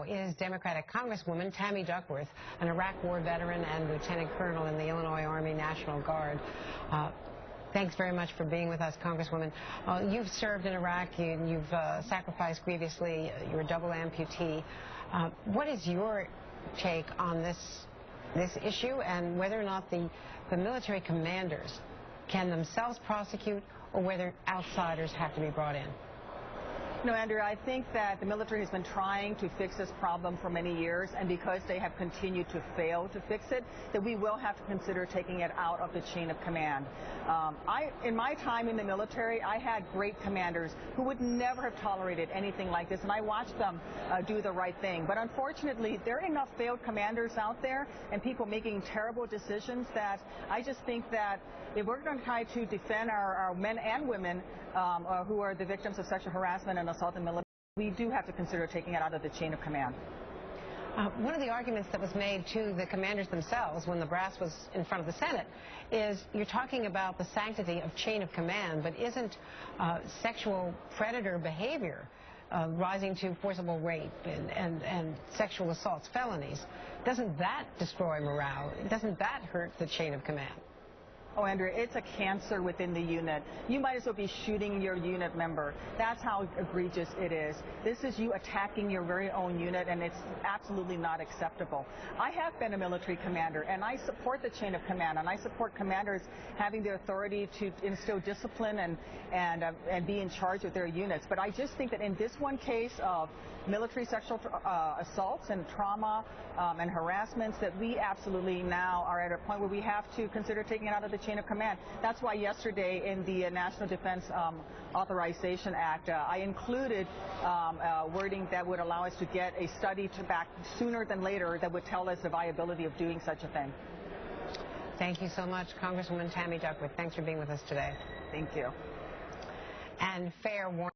Is Democratic Congresswoman Tammy Duckworth, an Iraq War veteran and Lieutenant Colonel in the Illinois Army National Guard. Thanks very much for being with us, Congresswoman. You've served in Iraq, you've sacrificed grievously, you're a double amputee. What is your take on this issue and whether or not the military commanders can themselves prosecute or whether outsiders have to be brought in? No, Andrea, I think that the military has been trying to fix this problem for many years, and because they have continued to fail to fix it, that we will have to consider taking it out of the chain of command. In my time in the military, I had great commanders who would never have tolerated anything like this, and I watched them do the right thing. But unfortunately, there are enough failed commanders out there and people making terrible decisions that I just think that if we're going to try to defend our men and women who are the victims of sexual harassment and assault in the military, we do have to consider taking it out of the chain of command. One of the arguments that was made to the commanders themselves when the brass was in front of the Senate is you're talking about the sanctity of chain of command, but isn't sexual predator behavior rising to forcible rape and sexual assaults felonies? Doesn't that destroy morale? Doesn't that hurt the chain of command? Oh, Andrea, it's a cancer within the unit. You might as well be shooting your unit member. That's how egregious it is. This is you attacking your very own unit, and it's absolutely not acceptable. I have been a military commander, and I support the chain of command, and I support commanders having the authority to instill discipline and be in charge of their units. But I just think that in this one case of military sexual assaults and trauma and harassments, that we absolutely now are at a point where we have to consider taking it out of the chain of command. That's why yesterday in the National Defense Authorization Act, I included wording that would allow us to get a study back sooner than later that would tell us the viability of doing such a thing. Thank you so much, Congresswoman Tammy Duckworth. Thanks for being with us today. Thank you. And fair warning.